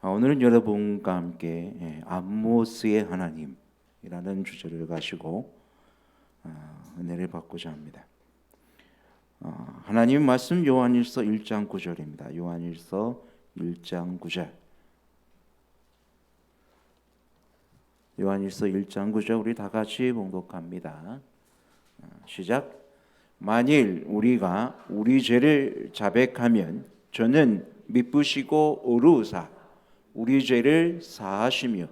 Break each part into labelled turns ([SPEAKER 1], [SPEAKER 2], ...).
[SPEAKER 1] 오늘은 여러분과 함께 암모스의 하나님이라는 주제를 가지고 은혜를 받고자 합니다. 하나님의 말씀 요한일서 1장 9절입니다. 요한일서 1장 9절. 요한일서 1장 9절 우리 다 같이 봉독합니다. 시작. 만일 우리가 우리 죄를 자백하면 저는 미쁘시고 의로우사 우리 죄를 사하시며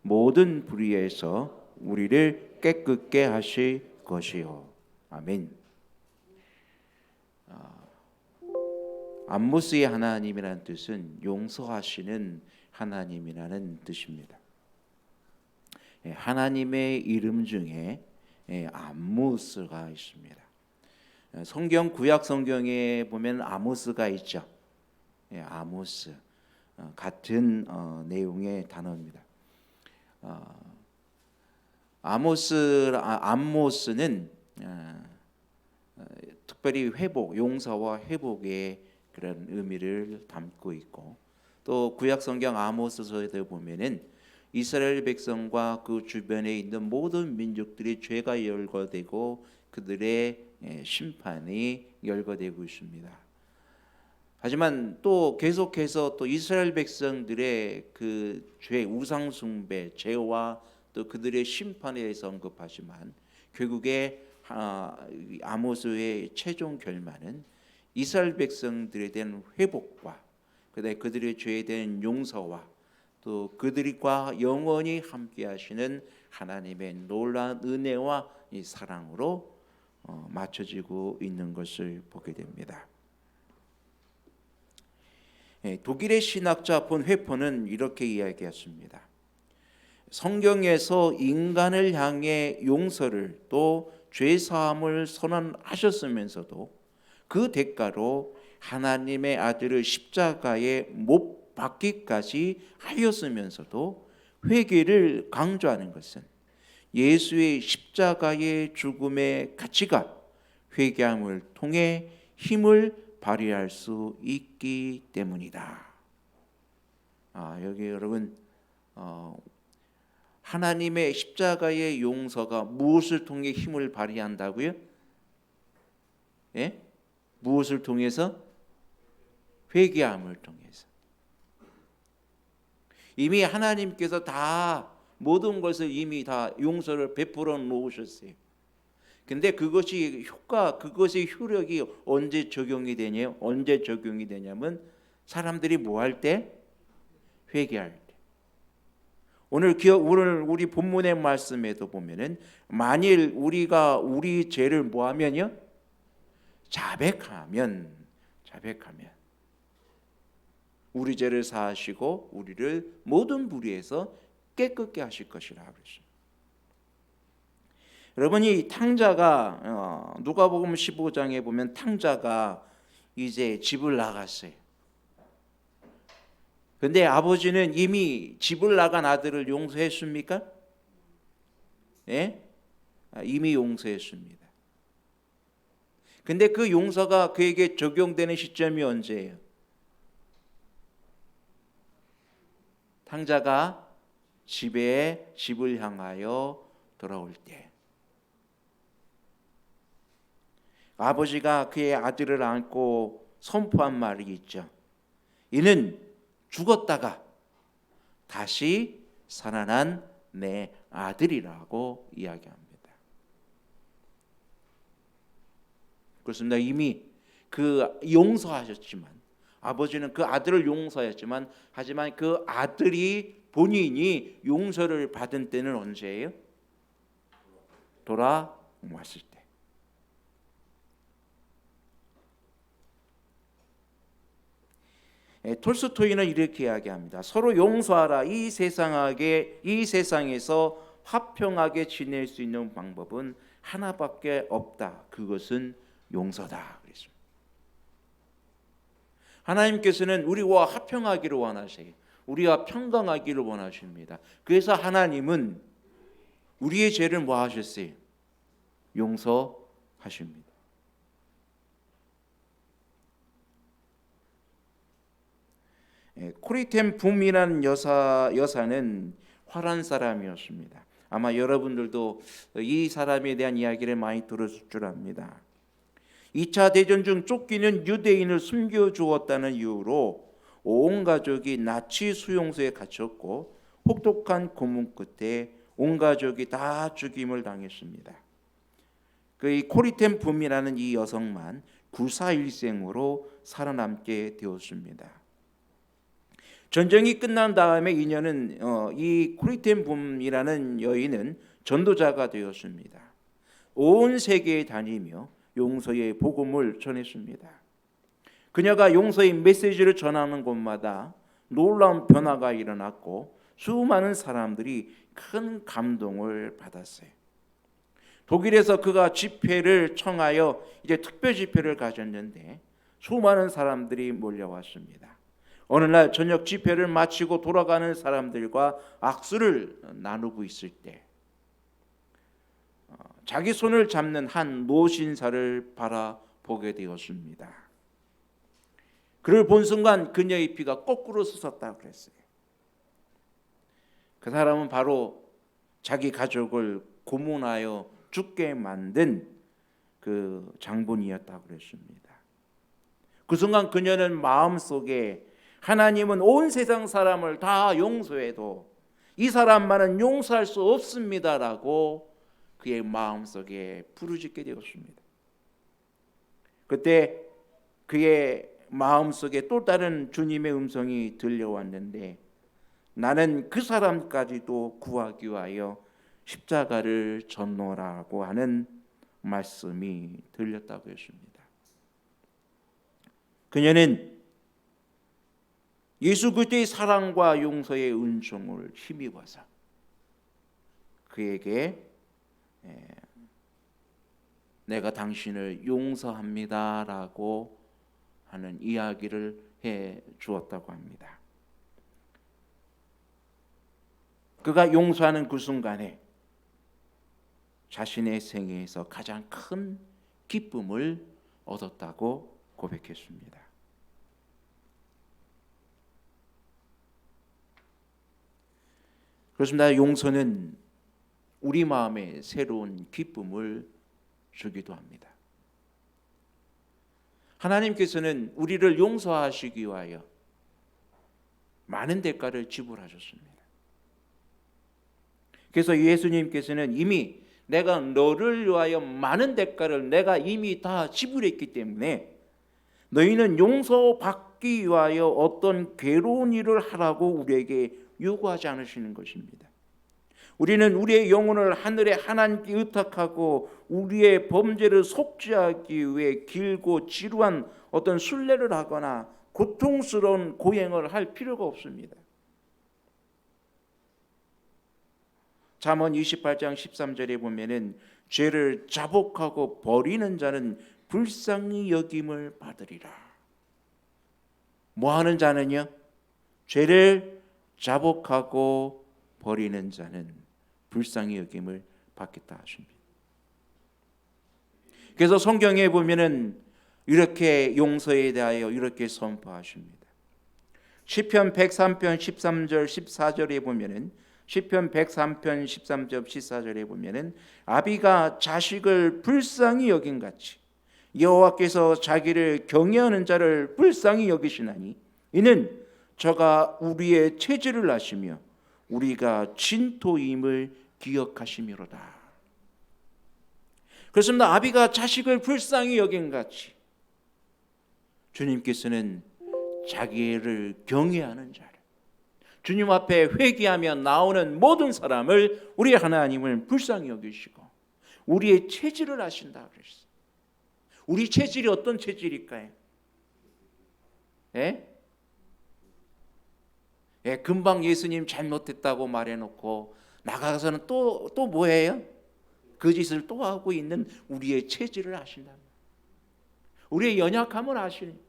[SPEAKER 1] 모든 불의에서 우리를 깨끗게 하실 것이요. 아멘. 암모스의 하나님이라는 뜻은 용서하시는 하나님이라는 뜻입니다. 하나님의 이름 중에 암모스가 있습니다. 성경 구약 성경에 보면 아모스가 있죠. 아모스 같은 내용의 단어입니다. 암모스는 특별히 회복, 용서와 회복의 그런 의미를 담고 있고, 또 구약 성경 아모스서에 보면은 이스라엘 백성과 그 주변에 있는 모든 민족들이 죄가 열거되고 그들의 심판이 열거되고 있습니다. 하지만 또 계속해서 또 이스라엘 백성들의 그 죄, 우상 숭배, 죄와 또 그들의 심판에 대해서 언급하지만 결국에 아모스의 최종 결말은 이스라엘 백성들에 대한 회복과 그다음에 그들의 죄에 대한 용서와 또 그들과 영원히 함께하시는 하나님의 놀라운 은혜와 이 사랑으로 맞춰지고 있는 것을 보게 됩니다. 독일의 신학자 본 회퍼는 이렇게 이야기했습니다. 성경에서 인간을 향해 용서를 또 죄사함을 선언하셨으면서도 그 대가로 하나님의 아들을 십자가에 못 박기까지 하였으면서도 회개를 강조하는 것은 예수의 십자가의 죽음의 가치가 회개함을 통해 힘을 발휘할 수 있기 때문이다. 여기 여러분 하나님의 십자가의 용서가 무엇을 통해 힘을 발휘한다고요? 예? 무엇을 통해서? 회개함을 통해서. 이미 하나님께서 다 모든 것을 이미 다 용서를 베풀어 놓으셨어요. 근데 그것이 그것의 효력이 언제 적용이 되냐요? 언제 적용이 되냐면 사람들이 뭐 할 때? 회개할 때. 오늘 우리 본문의 말씀에도 보면은 만일 우리가 우리 죄를 뭐 하면요? 자백하면 우리 죄를 사하시고 우리를 모든 불의에서 깨끗게 하실 것이라 그랬습니다. 여러분이 탕자가 누가복음 15장에 보면 탕자가 이제 집을 나갔어요. 근데 아버지는 이미 집을 나간 아들을 용서했습니까? 예? 이미 용서했습니다. 근데 그 용서가 그에게 적용되는 시점이 언제예요? 탕자가 집을 향하여 돌아올 때. 아버지가 그의 아들을 안고 선포한 말이 있죠. 이는 죽었다가 다시 살아난 내 아들이라고 이야기합니다. 그렇습니다. 이미 그 용서하셨지만 아버지는 그 아들을 용서했지만 하지만 그 아들이 본인이 용서를 받은 때는 언제예요? 돌아왔을 때. 톨스토이는 이렇게 이야기합니다. 서로 용서하라. 이 세상에서 화평하게 지낼 수 있는 방법은 하나밖에 없다. 그것은 용서다. 그랬습니다. 하나님께서는 우리와 화평하기를 원하세요. 우리와 평강하기를 원하십니다. 그래서 하나님은 우리의 죄를 뭐 하셨어요? 용서하십니다. 코리템 붐이라는 여사는 화란 사람이었습니다. 아마 여러분들도 이 사람에 대한 이야기를 많이 들었을 줄 압니다. 2차 대전 중 쫓기는 유대인을 숨겨주었다는 이유로 온 가족이 나치 수용소에 갇혔고 혹독한 고문 끝에 온 가족이 다 죽임을 당했습니다. 이 코리템 붐이라는 이 여성만 구사일생으로 살아남게 되었습니다. 전쟁이 끝난 다음에 이녀는 이 코리템 붐이라는 여인은 전도자가 되었습니다. 온 세계에 다니며 용서의 복음을 전했습니다. 그녀가 용서의 메시지를 전하는 곳마다 놀라운 변화가 일어났고 수많은 사람들이 큰 감동을 받았어요. 독일에서 그가 집회를 청하여 이제 특별 집회를 가졌는데 수많은 사람들이 몰려왔습니다. 어느 날 저녁 집회를 마치고 돌아가는 사람들과 악수를 나누고 있을 때 자기 손을 잡는 한 노신사를 바라보게 되었습니다. 그를 본 순간 그녀의 피가 거꾸로 솟았다고 그랬어요. 그 사람은 바로 자기 가족을 고문하여 죽게 만든 그 장본이었다고 그랬습니다. 그 순간 그녀는 마음속에 하나님은 온 세상 사람을 다 용서해도 이 사람만은 용서할 수 없습니다라고 그의 마음속에 부르짖게 되었습니다. 그때 그의 마음속에 또 다른 주님의 음성이 들려왔는데 나는 그 사람까지도 구하기 위하여 십자가를 졌노라고 하는 말씀이 들렸다고 했습니다. 그녀는 예수 그리스도의 사랑과 용서의 은총을 힘입어서 그에게 내가 당신을 용서합니다라고 하는 이야기를 해 주었다고 합니다. 그가 용서하는 그 순간에 자신의 생애에서 가장 큰 기쁨을 얻었다고 고백했습니다. 그렇습니다. 용서는 우리 마음에 새로운 기쁨을 주기도 합니다. 하나님께서는 우리를 용서하시기 위하여 많은 대가를 지불하셨습니다. 그래서 예수님께서는 이미 내가 너를 위하여 많은 대가를 내가 이미 다 지불했기 때문에 너희는 용서받기 위하여 어떤 괴로운 일을 하라고 우리에게 요구하지 않으시는 것입니다. 우리는 우리의 영혼을 하늘의 하나님께 의탁하고 우리의 범죄를 속죄하기 위해 길고 지루한 어떤 순례를 하거나 고통스러운 고행을 할 필요가 없습니다. 잠언 28장 13절에 보면은 죄를 자복하고 버리는 자는 불쌍히 여김을 받으리라. 뭐 하는 자는요? 죄를 자복하고 버리는 자는 불쌍히 여김을 받겠다 하십니다. 그래서 성경에 보면은 이렇게 용서에 대하여 이렇게 선포하십니다. 시편 103편 13절 14절에 보면은 시편 103편 13절 14절에 보면은 아비가 자식을 불쌍히 여긴 같이 여호와께서 자기를 경외하는 자를 불쌍히 여기시나니 이는 저가 우리의 체질을 아시며 우리가 진토임을 기억하심이로다. 그렇습니다. 아비가 자식을 불쌍히 여긴 같이 주님께서는 자기를 경외하는 자를 주님 앞에 회개하며 나오는 모든 사람을 우리 하나님을 불쌍히 여기시고 우리의 체질을 아신다 그랬어요. 우리 체질이 어떤 체질일까요? 금방 예수님 잘못했다고 말해놓고 나가서는 또 뭐예요? 그 짓을 또 하고 있는 우리의 체질을 아신다. 우리의 연약함을 아시니.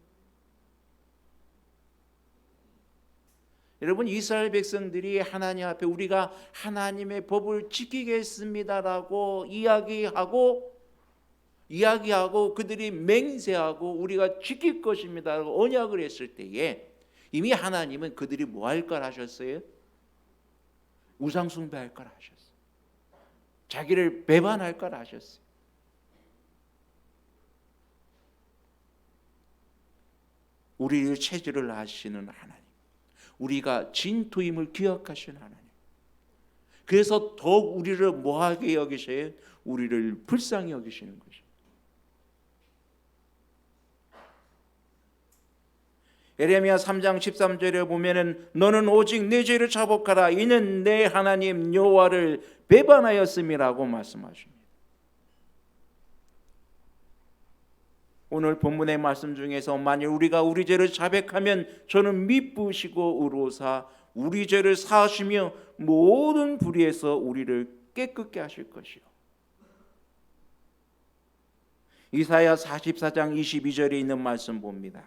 [SPEAKER 1] 여러분, 이스라엘 백성들이 하나님 앞에 우리가 하나님의 법을 지키겠습니다라고 이야기하고 그들이 맹세하고 우리가 지킬 것입니다라고 언약을 했을 때에 이미 하나님은 그들이 뭐 할 걸 하셨어요? 우상 숭배할 걸 하셨어요. 자기를 배반할 걸 하셨어요. 우리를 체질을 아시는 하나님, 우리가 진토임을 기억하시는 하나님, 그래서 더욱 우리를 뭐하게 여기셔요? 우리를 불쌍히 여기시는 것입니다. 예레미야 3장 13절에 보면은 너는 오직 내 죄를 자복하라 이는 내 하나님 여호와를 배반하였음이라고 말씀하십니다. 오늘 본문의 말씀 중에서 만일 우리가 우리 죄를 자백하면 저는 미쁘시고 의로사 우리 죄를 사하시며 모든 불의에서 우리를 깨끗게 하실 것이요. 이사야 44장 22절에 있는 말씀 봅니다.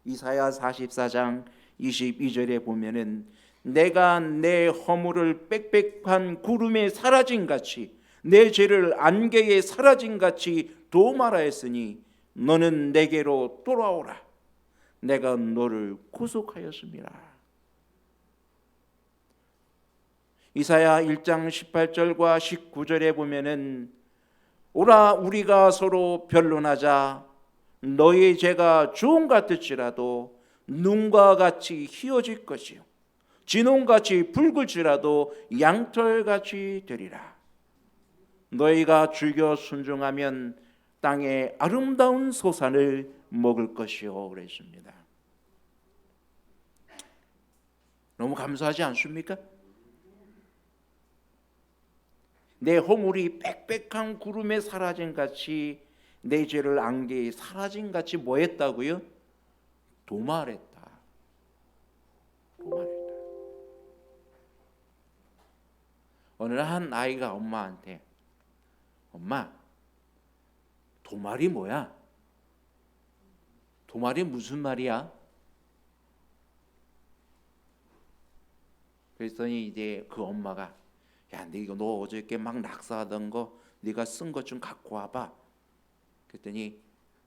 [SPEAKER 1] 이사야 44장 22절에 보면은 내가 내 허물을 빽빽한 구름에 사라진 같이 내 죄를 안개에 사라진 같이 도말하였으니 너는 내게로 돌아오라 내가 너를 구속하였습니다. 이사야 1장 18절과 19절에 보면은 오라 우리가 서로 변론하자 너의 죄가 주홍 같을지라도 눈과 같이 희어질 것이요 진홍같이 붉을지라도 양털같이 되리라. 너희가 즐겨 순종하면 땅의 아름다운 소산을 먹을 것이요 그랬습니다. 너무 감사하지 않습니까? 내 허물이 빽빽한 구름에 사라진 같이 내 죄를 안개에 사라진 같이 뭐 했다고요? 도말했다. 도말했다. 어느 날 한 아이가 엄마한테 엄마 도말이 뭐야? 도말이 무슨 말이야? 그랬더니 이제 그 엄마가 야, 너 어저께 막 낙서하던 거 네가 쓴 것 좀 갖고 와봐. 그랬더니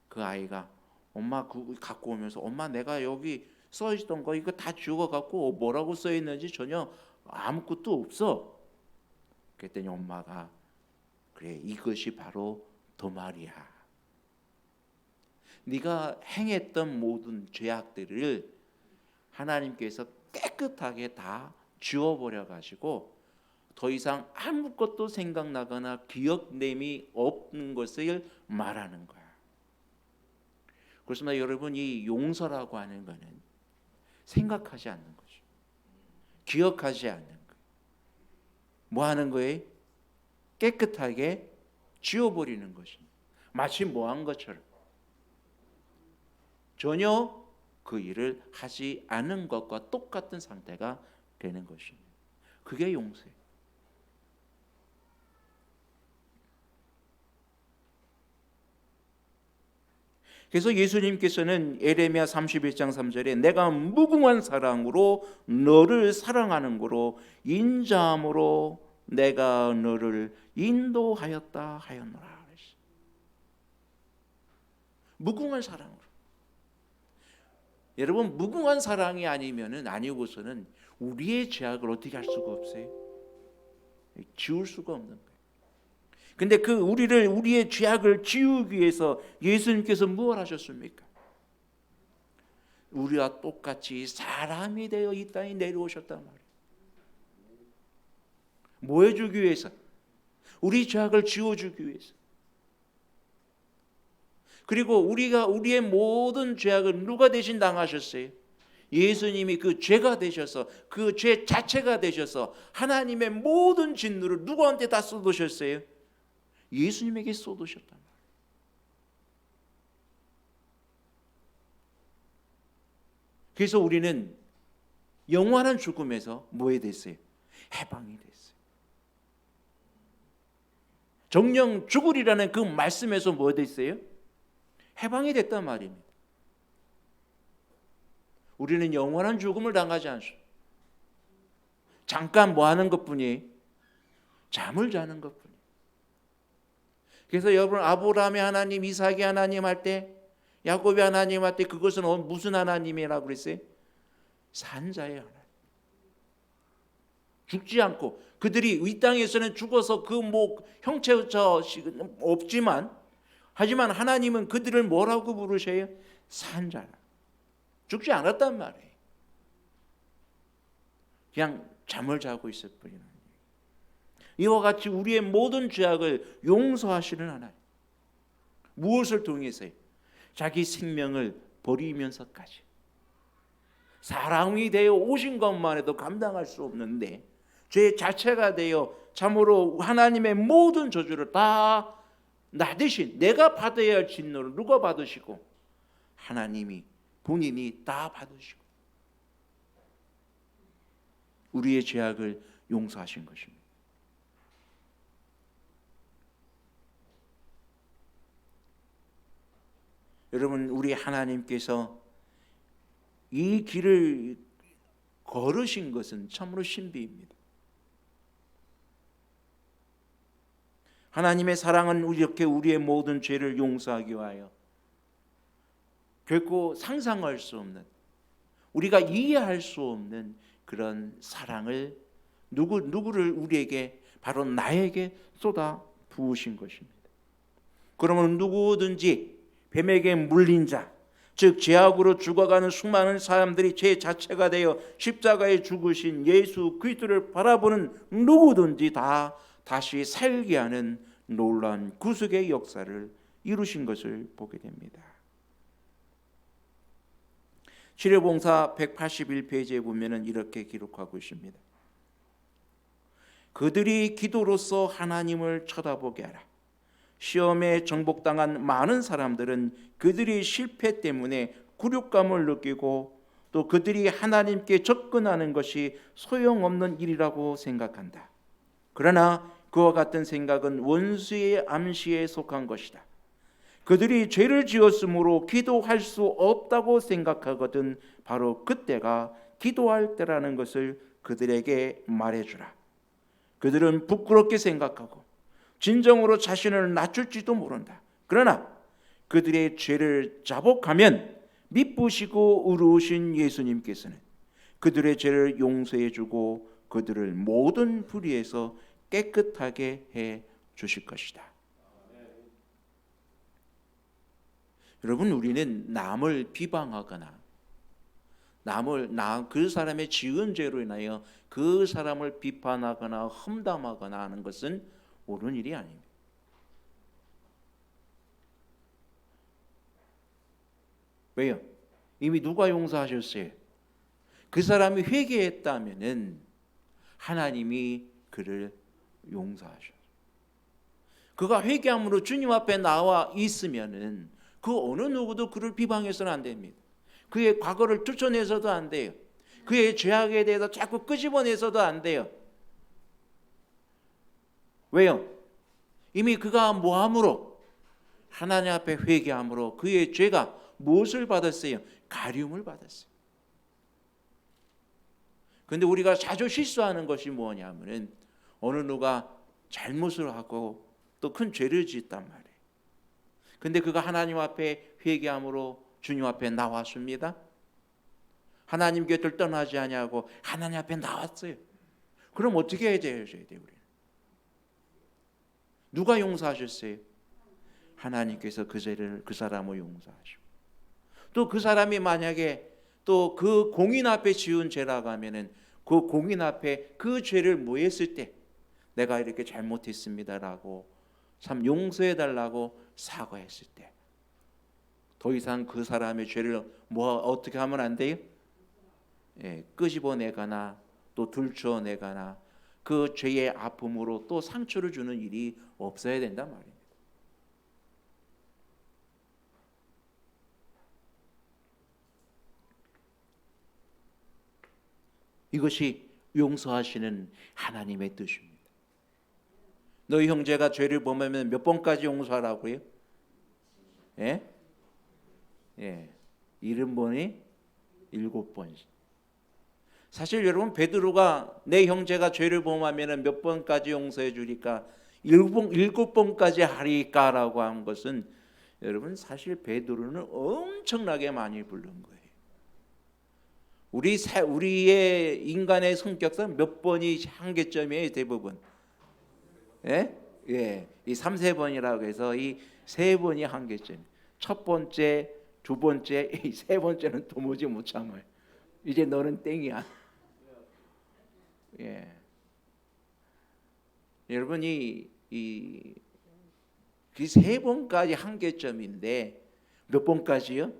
[SPEAKER 1] 그 아이가 엄마 그거 갖고 오면서 엄마 내가 여기 써 있던 거 이거 다 지워갖고 뭐라고 써 있는지 전혀 아무것도 없어. 그랬더니 엄마가 그래 이것이 바로 도말이야. 네가 행했던 모든 죄악들을 하나님께서 깨끗하게 다 지워버려 가지고 더 이상 아무것도 생각나거나 기억냄이 없는 것을 말하는 거야. 그렇습니다. 여러분 이 용서라고 하는 것은 생각하지 않는 거죠. 기억하지 않는 거예요. 뭐 하는 거예요? 깨끗하게 지워버리는 것입니다. 마치 뭐 한 것처럼 전혀 그 일을 하지 않은 것과 똑같은 상태가 되는 것입니다. 그게 용서예요. 그래서 예수님께서는 예레미야 31장 3절에 내가 무궁한 사랑으로 너를 사랑하는 거로 인자함으로 내가 너를 인도하였다 하였노라. 무궁한 사랑으로. 여러분 무궁한 사랑이 아니고서는 우리의 죄악을 어떻게 할 수가 없어요. 지울 수가 없는 거예요. 근데 우리의 죄악을 지우기 위해서 예수님께서 무엇 하셨습니까? 우리와 똑같이 사람이 되어 이 땅에 내려오셨단 말이에요. 뭐 해주기 위해서? 우리 죄악을 지워주기 위해서. 그리고 우리의 모든 죄악을 누가 대신 당하셨어요? 예수님이 그 죄가 되셔서 그 죄 자체가 되셔서 하나님의 모든 진노를 누구한테 다 쏟으셨어요? 예수님에게 쏟으셨단 말이에요. 그래서 우리는 영원한 죽음에서 뭐에 됐어요? 해방이 됐어요. 정령 죽으리라는 그 말씀에서 뭐 됐어요? 해방이 됐단 말입니다. 우리는 영원한 죽음을 당하지 않죠. 잠깐 뭐 하는 것뿐이에요? 잠을 자는 것뿐이에요. 그래서 여러분 아브라함의 하나님, 이삭의 하나님 할 때, 야곱의 하나님 할 때 그것은 무슨 하나님이라고 그랬어요? 산 자예요. 하나님. 죽지 않고 그들이 이 땅에서는 죽어서 그 형체 없지만 하지만 하나님은 그들을 뭐라고 부르셔요? 산 자라. 죽지 않았단 말이에요. 그냥 잠을 자고 있을 뿐이에요. 이와 같이 우리의 모든 죄악을 용서하시는 하나님. 무엇을 통해서요? 자기 생명을 버리면서까지. 사람이 되어 오신 것만 해도 감당할 수 없는데 죄 자체가 되어 참으로 하나님의 모든 저주를 다 나 대신 내가 받아야 할 진노를 누가 받으시고? 하나님이 본인이 다 받으시고 우리의 죄악을 용서하신 것입니다. 여러분, 우리 하나님께서 이 길을 걸으신 것은 참으로 신비입니다. 하나님의 사랑은 이렇게 우리의 모든 죄를 용서하기 위하여 결코 상상할 수 없는, 우리가 이해할 수 없는 그런 사랑을 누구를 우리에게, 바로 나에게 쏟아 부으신 것입니다. 그러면 누구든지 뱀에게 물린 자, 즉 죄악으로 죽어가는 수많은 사람들이 죄 자체가 되어 십자가에 죽으신 예수 그리스도를 바라보는 누구든지 다 다시 살게 하는 놀라운 구속의 역사를 이루신 것을 보게 됩니다. 치료봉사 181페이지에 보면 이렇게 기록하고 있습니다. 그들이 기도로서 하나님을 쳐다보게 하라. 시험에 정복당한 많은 사람들은 그들이 실패 때문에 굴욕감을 느끼고 또 그들이 하나님께 접근하는 것이 소용없는 일이라고 생각한다. 그러나 그와 같은 생각은 원수의 암시에 속한 것이다. 그들이 죄를 지었으므로 기도할 수 없다고 생각하거든 바로 그때가 기도할 때라는 것을 그들에게 말해주라. 그들은 부끄럽게 생각하고 진정으로 자신을 낮출지도 모른다. 그러나 그들의 죄를 자복하면 미쁘시고 의로우신 예수님께서는 그들의 죄를 용서해 주고 그들을 모든 불의에서 깨끗하게 해 주실 것이다. 여러분, 우리는 남을 비방하거나 그 사람의 지은 죄로 인하여 그 사람을 비판하거나 험담하거나 하는 것은 옳은 일이 아닙니다. 왜요? 이미 누가 용서하셨어요? 그 사람이 회개했다면은 하나님이 그를 용서하셔. 그가 회개함으로 주님 앞에 나와 있으면은 그 어느 누구도 그를 비방해서는 안 됩니다. 그의 과거를 쫓아내서도 안 돼요. 그의 죄악에 대해서 자꾸 끄집어내서도 안 돼요. 왜요? 이미 그가 뭐함으로? 하나님 앞에 회개함으로 그의 죄가 무엇을 받았어요? 가리움을 받았어요. 그런데 우리가 자주 실수하는 것이 뭐냐면은 어느 누가 잘못을 하고 또 큰 죄를 짓단 말이에요. 근데 그가 하나님 앞에 회개함으로 주님 앞에 나왔습니다. 하나님 곁을 떠나지 아니하고 하나님 앞에 나왔어요. 그럼 어떻게 해야 돼요, 우리는? 누가 용서하셨어요? 하나님께서 그 죄를, 그 사람을 용서하시고 또 그 사람이 만약에 또 그 공인 앞에 지은 죄라고 하면은 그 공인 앞에 그 죄를 모했을 때 내가 이렇게 잘못했습니다라고 참 용서해 달라고 사과했을 때 더 이상 그 사람의 죄를 어떻게 하면 안 돼요? 끄집어내거나 또 들춰내거나 그 죄의 아픔으로 또 상처를 주는 일이 없어야 된단 말입니다. 이것이 용서하시는 하나님의 뜻입니다. 너희 형제가 죄를 범하면 몇 번까지 용서하라고요? 70번이 7번. 사실 여러분, 베드로가 내 형제가 죄를 범하면 몇 번까지 용서해 주리까? 7번까지 하리까라고 한 것은 여러분 사실 베드로는 엄청나게 많이 부른 거예요. 우리의 인간의 성격상 몇 번이 한계점이에요, 대부분. 예? 예. 이 3, 4번이라고 해서 이 3번이 한계점. 첫 번째, 두 번째, 이 세 번째는 도무지 못 참아요. 이제 너는 땡이야. 예. 여러분이 그 3번까지 한계점인데 몇 번까지요?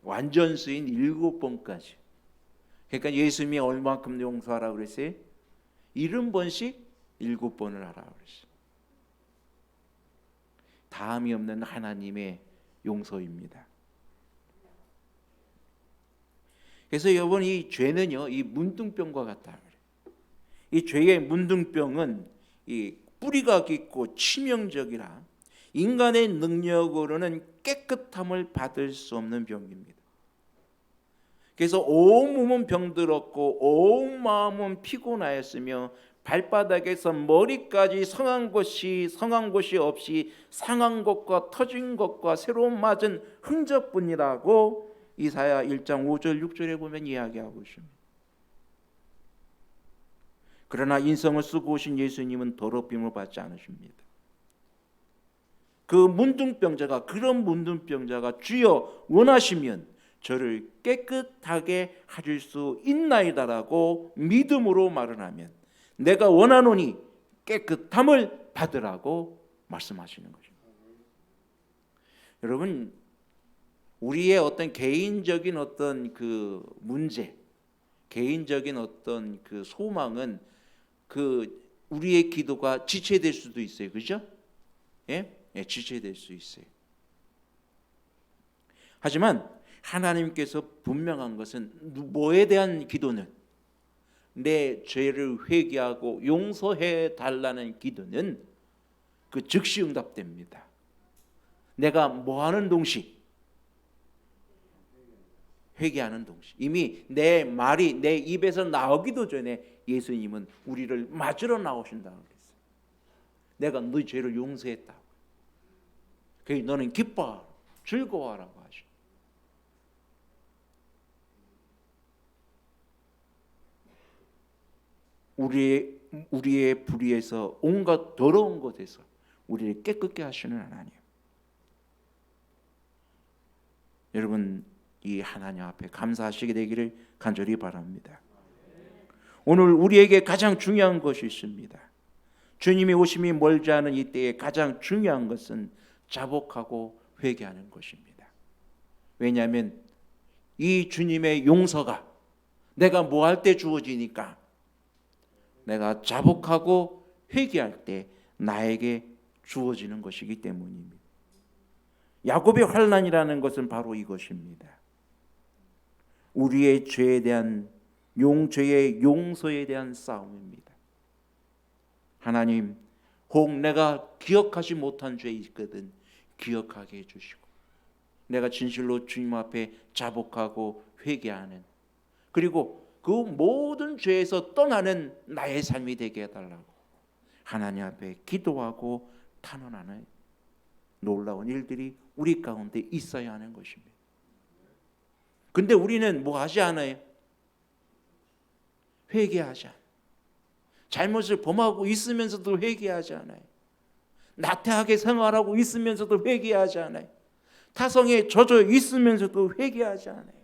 [SPEAKER 1] 완전수인 7번까지. 그러니까 예수님이 얼마큼 용서하라고 그랬어요? 70번씩 7번을 하라고 그랬어요. 다음이 없는 하나님의 용서입니다. 그래서 여러분, 이 죄는요, 이 문둥병과 같다 그래요. 이 죄의 문둥병은 이 뿌리가 깊고 치명적이라 인간의 능력으로는 깨끗함을 받을 수 없는 병입니다. 그래서 온 몸은 병들었고 온 마음은 피곤하였으며 발바닥에서 머리까지 성한 곳이 없이 상한 것과 터진 것과 새로 맞은 흔적뿐이라고 이사야 1장 5절 6절에 보면 이야기하고 있습니다. 그러나 인성을 쓰고 오신 예수님은 더럽힘을 받지 않으십니다. 그 문둥병자가, 그런 문둥병자가 주여 원하시면 저를 깨끗하게 하실 수 있나이다라고 믿음으로 말을 하면 내가 원하노니 깨끗함을 받으라고 말씀하시는 것입니다. 여러분, 우리의 어떤 개인적인 어떤 그 문제, 개인적인 어떤 그 소망은 그 우리의 기도가 지체될 수도 있어요. 그죠? 예? 예, 지체될 수 있어요. 하지만 하나님께서 분명한 것은 뭐에 대한 기도는, 내 죄를 회개하고 용서해 달라는 기도는 그 즉시 응답됩니다. 내가 뭐 하는 동시, 회개하는 동시, 이미 내 말이 내 입에서 나오기도 전에 예수님은 우리를 맞으러 나오신다고 그랬어요. 내가 너희 죄를 용서했다. 그래서 너는 기뻐하라, 즐거워하라고 하시오. 우리의 불의에서 온갖 더러운 것에서 우리를 깨끗게 하시는 하나님. 여러분, 이 하나님 앞에 감사하시게 되기를 간절히 바랍니다. 오늘 우리에게 가장 중요한 것이 있습니다. 주님이 오심이 멀지 않은 이때에 가장 중요한 것은 자복하고 회개하는 것입니다. 왜냐하면 이 주님의 용서가 내가 뭐 할 때 주어지니까, 내가 자복하고 회개할 때 나에게 주어지는 것이기 때문입니다. 야곱의 환난이라는 것은 바로 이것입니다. 우리의 죄에 대한 죄의 용서에 대한 싸움입니다. 하나님, 혹 내가 기억하지 못한 죄 있거든 기억하게 해주시고, 내가 진실로 주님 앞에 자복하고 회개하는, 그리고 그 모든 죄에서 떠나는 나의 삶이 되게 해달라고 하나님 앞에 기도하고 탄원하는 놀라운 일들이 우리 가운데 있어야 하는 것입니다. 근데 우리는 뭐 하지 않아요? 회개하지 않아요. 잘못을 범하고 있으면서도 회개하지 않아요. 나태하게 생활하고 있으면서도 회개하지 않아요. 타성에 젖어 있으면서도 회개하지 않아요.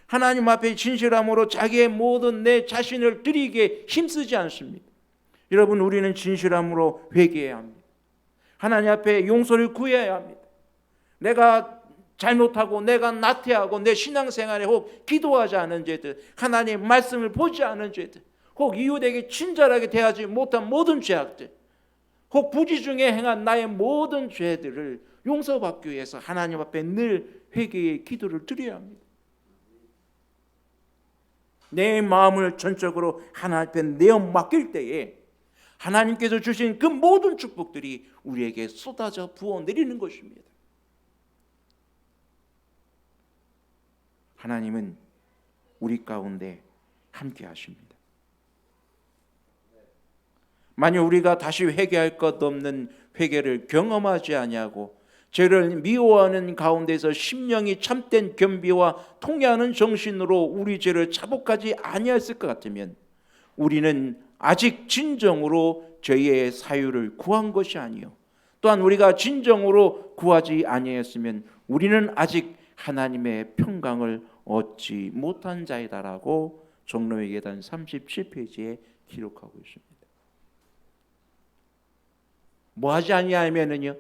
[SPEAKER 1] 하나님 앞에 진실함으로 자기의 모든 내 자신을 드리게 힘쓰지 않습니다. 여러분, 우리는 진실함으로 회개해야 합니다. 하나님 앞에 용서를 구해야 합니다. 내가 잘못하고 내가 나태하고 내 신앙생활에 혹 기도하지 않은 죄들, 하나님의 말씀을 보지 않은 죄들, 혹 이웃에게 친절하게 대하지 못한 모든 죄악들, 혹 부지 중에 행한 나의 모든 죄들을 용서받기 위해서 하나님 앞에 늘 회개의 기도를 드려야 합니다. 내 마음을 전적으로 하나님 앞에 내어 맡길 때에 하나님께서 주신 그 모든 축복들이 우리에게 쏟아져 부어 내리는 것입니다. 하나님은 우리 가운데 함께 하십니다. 만약 우리가 다시 회개할 것 없는 회개를 경험하지 아니하고 죄를 미워하는 가운데서 심령이 참된 겸비와 통회하는 정신으로 우리 죄를 자복하지 아니했을 것 같으면 우리는 아직 진정으로 죄의 사유를 구한 것이 아니요, 또한 우리가 진정으로 구하지 아니했으면 우리는 아직 하나님의 평강을 얻지 못한 자이다라고 종로의 계단 37페이지에 기록하고 있습니다. 뭐 하지 아니하면은요,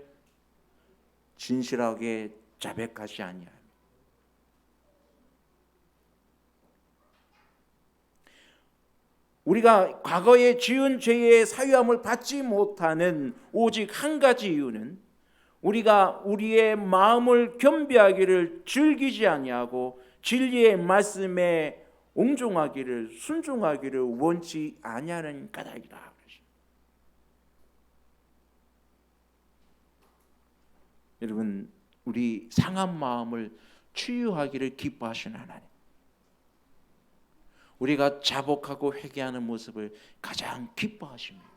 [SPEAKER 1] 진실하게 자백하지 아니하면. 우리가 과거에 지은 죄의 사유함을 받지 못하는 오직 한 가지 이유는 우리가 우리의 마음을 겸비하기를 즐기지 아니하고 진리의 말씀에 옹종하기를, 순종하기를 원치 아니하는 까닭이라. 여러분, 우리 상한 마음을 치유하기를 기뻐하시는 하나님, 우리가 자복하고 회개하는 모습을 가장 기뻐하십니다.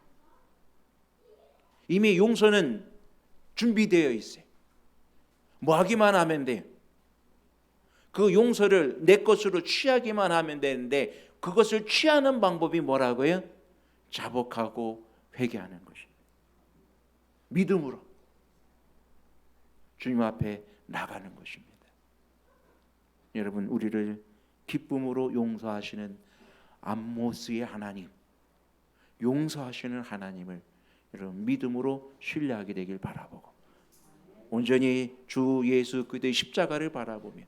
[SPEAKER 1] 이미 용서는 준비되어 있어요. 뭐 하기만 하면 돼요. 그 용서를 내 것으로 취하기만 하면 되는데, 그것을 취하는 방법이 뭐라고요? 자복하고 회개하는 것입니다. 믿음으로 주님 앞에 나가는 것입니다. 여러분, 우리를 기쁨으로 용서하시는 암모스의 하나님, 용서하시는 하나님을 여러분 믿음으로 신뢰하게 되길 바라보고, 온전히 주 예수 그리스도의 십자가를 바라보며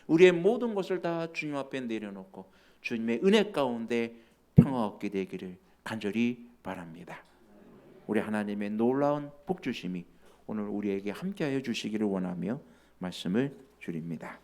[SPEAKER 1] 우리의 모든 것을 다 주님 앞에 내려놓고 주님의 은혜 가운데 평화 얻게 되기를 간절히 바랍니다. 우리 하나님의 놀라운 복 주심이 오늘 우리에게 함께하여 주시기를 원하며 말씀을 드립니다.